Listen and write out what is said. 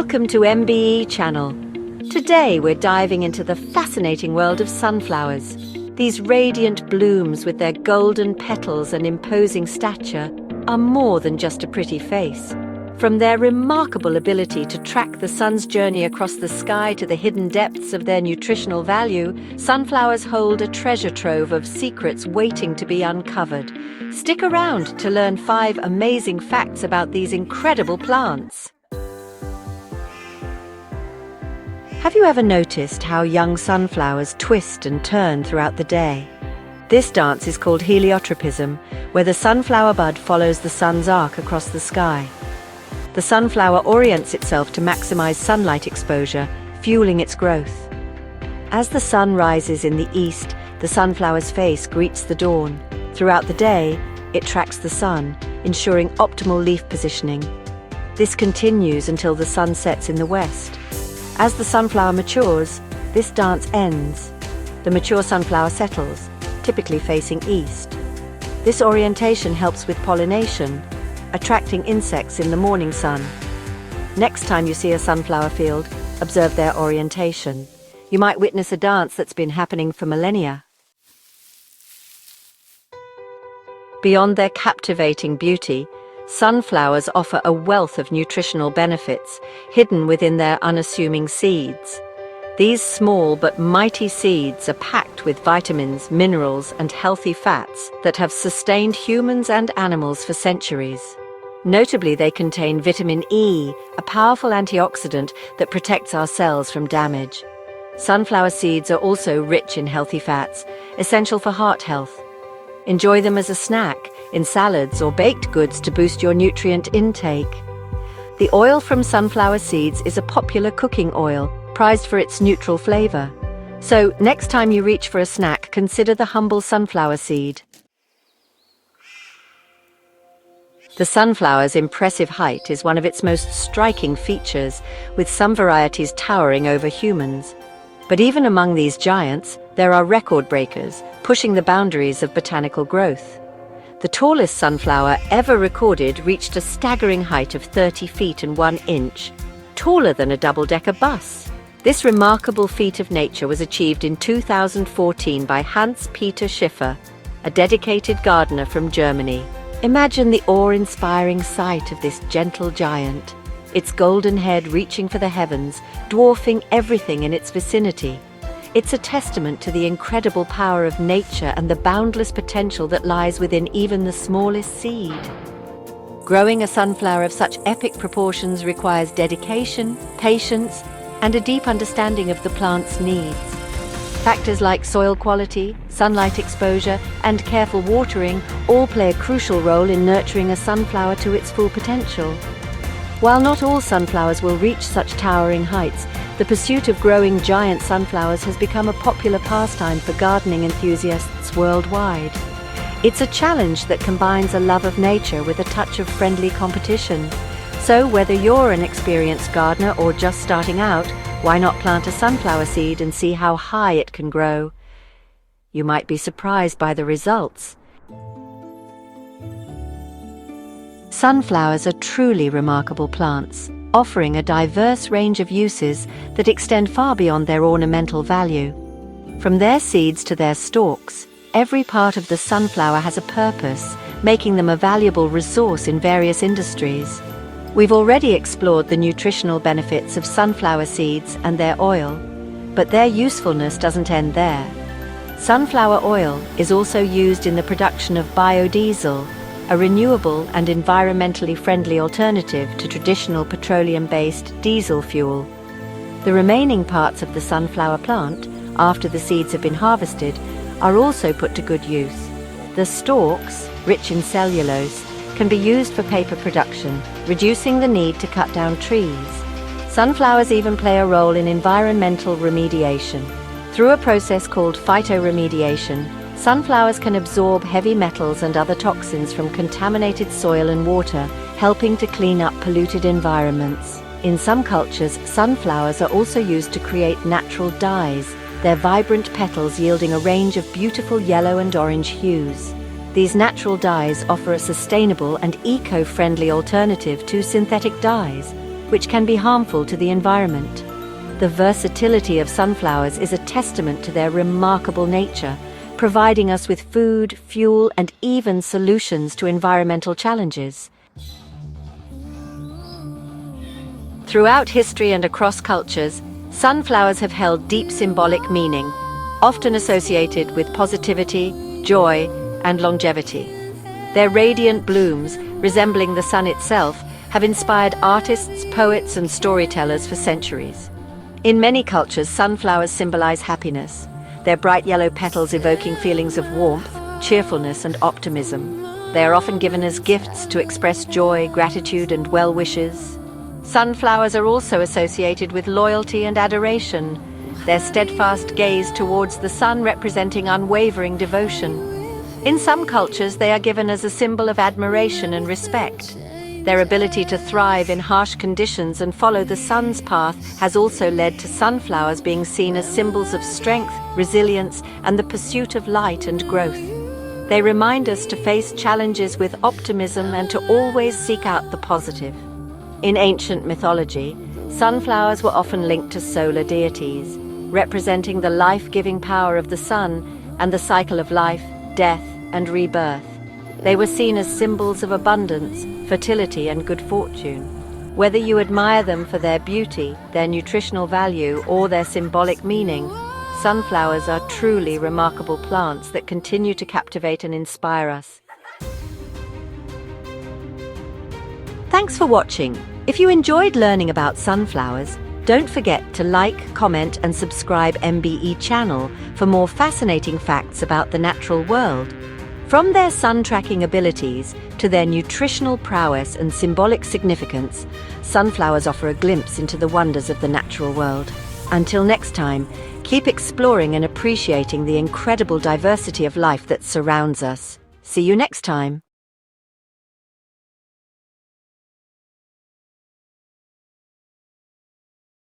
Welcome to MBE channel. Today we're diving into the fascinating world of sunflowers. These radiant blooms with their golden petals and imposing stature are more than just a pretty face. From their remarkable ability to track the sun's journey across the sky to the hidden depths of their nutritional value, sunflowers hold a treasure trove of secrets waiting to be uncovered. Stick around to learn 5 amazing facts about these incredible plants. Have you ever noticed how young sunflowers twist and turn throughout the day? This dance is called heliotropism, where the sunflower bud follows the sun's arc across the sky. The sunflower orients itself to maximize sunlight exposure, fueling its growth. As the sun rises in the east, the sunflower's face greets the dawn. Throughout the day, it tracks the sun, ensuring optimal leaf positioning. This continues until the sun sets in the west. As the sunflower matures, this dance ends. The mature sunflower settles, typically facing east. This orientation helps with pollination, attracting insects in the morning sun. Next time you see a sunflower field, observe their orientation. You might witness a dance that's been happening for millennia. Beyond their captivating beauty, sunflowers offer a wealth of nutritional benefits hidden within their unassuming seeds. These small but mighty seeds are packed with vitamins, minerals, and healthy fats that have sustained humans and animals for centuries. Notably, they contain vitamin E, a powerful antioxidant that protects our cells from damage. Sunflower seeds are also rich in healthy fats, essential for heart health. Enjoy them as a snack, in salads or baked goods to boost your nutrient intake. The oil from sunflower seeds is a popular cooking oil, prized for its neutral flavor. So, next time you reach for a snack, consider the humble sunflower seed. The sunflower's impressive height is one of its most striking features, with some varieties towering over humans. But even among these giants, there are record breakers, pushing the boundaries of botanical growth. The tallest sunflower ever recorded reached a staggering height of 30 feet and 1 inch, taller than a double-decker bus. This remarkable feat of nature was achieved in 2014 by Hans-Peter Schiffer, a dedicated gardener from Germany. Imagine the awe-inspiring sight of this gentle giant, its golden head reaching for the heavens, dwarfing everything in its vicinity. It's a testament to the incredible power of nature and the boundless potential that lies within even the smallest seed. Growing a sunflower of such epic proportions requires dedication, patience, and a deep understanding of the plant's needs. Factors like soil quality, sunlight exposure, and careful watering all play a crucial role in nurturing a sunflower to its full potential. While not all sunflowers will reach such towering heights, the pursuit of growing giant sunflowers has become a popular pastime for gardening enthusiasts worldwide. It's a challenge that combines a love of nature with a touch of friendly competition. So whether you're an experienced gardener or just starting out, why not plant a sunflower seed and see how high it can grow? You might be surprised by the results. Sunflowers are truly remarkable plants, offering a diverse range of uses that extend far beyond their ornamental value. From their seeds to their stalks, every part of the sunflower has a purpose, making them a valuable resource in various industries. We've already explored the nutritional benefits of sunflower seeds and their oil, but their usefulness doesn't end there. Sunflower oil is also used in the production of biodiesel, a renewable and environmentally friendly alternative to traditional petroleum-based diesel fuel. The remaining parts of the sunflower plant, after the seeds have been harvested, are also put to good use. The stalks, rich in cellulose, can be used for paper production, reducing the need to cut down trees. Sunflowers even play a role in environmental remediation. Through a process called phytoremediation, sunflowers can absorb heavy metals and other toxins from contaminated soil and water, helping to clean up polluted environments. In some cultures, sunflowers are also used to create natural dyes, their vibrant petals yielding a range of beautiful yellow and orange hues. These natural dyes offer a sustainable and eco-friendly alternative to synthetic dyes, which can be harmful to the environment. The versatility of sunflowers is a testament to their remarkable nature, providing us with food, fuel, and even solutions to environmental challenges. Throughout history and across cultures, sunflowers have held deep symbolic meaning, often associated with positivity, joy, and longevity. Their radiant blooms, resembling the sun itself, have inspired artists, poets, and storytellers for centuries. In many cultures, sunflowers symbolize happiness, their bright yellow petals evoking feelings of warmth, cheerfulness, and optimism. They are often given as gifts to express joy, gratitude, and well wishes. Sunflowers are also associated with loyalty and adoration, their steadfast gaze towards the sun representing unwavering devotion. In some cultures, they are given as a symbol of admiration and respect. Their ability to thrive in harsh conditions and follow the sun's path has also led to sunflowers being seen as symbols of strength, resilience, and the pursuit of light and growth. They remind us to face challenges with optimism and to always seek out the positive. In ancient mythology, sunflowers were often linked to solar deities, representing the life-giving power of the sun and the cycle of life, death, and rebirth. They were seen as symbols of abundance, fertility, and good fortune. Whether you admire them for their beauty, their nutritional value, or their symbolic meaning, sunflowers are truly remarkable plants that continue to captivate and inspire us. Thanks for watching. If you enjoyed learning about sunflowers, don't forget to like, comment, and subscribe MBE channel for more fascinating facts about the natural world. From their sun-tracking abilities to their nutritional prowess and symbolic significance, sunflowers offer a glimpse into the wonders of the natural world. Until next time, keep exploring and appreciating the incredible diversity of life that surrounds us. See you next time.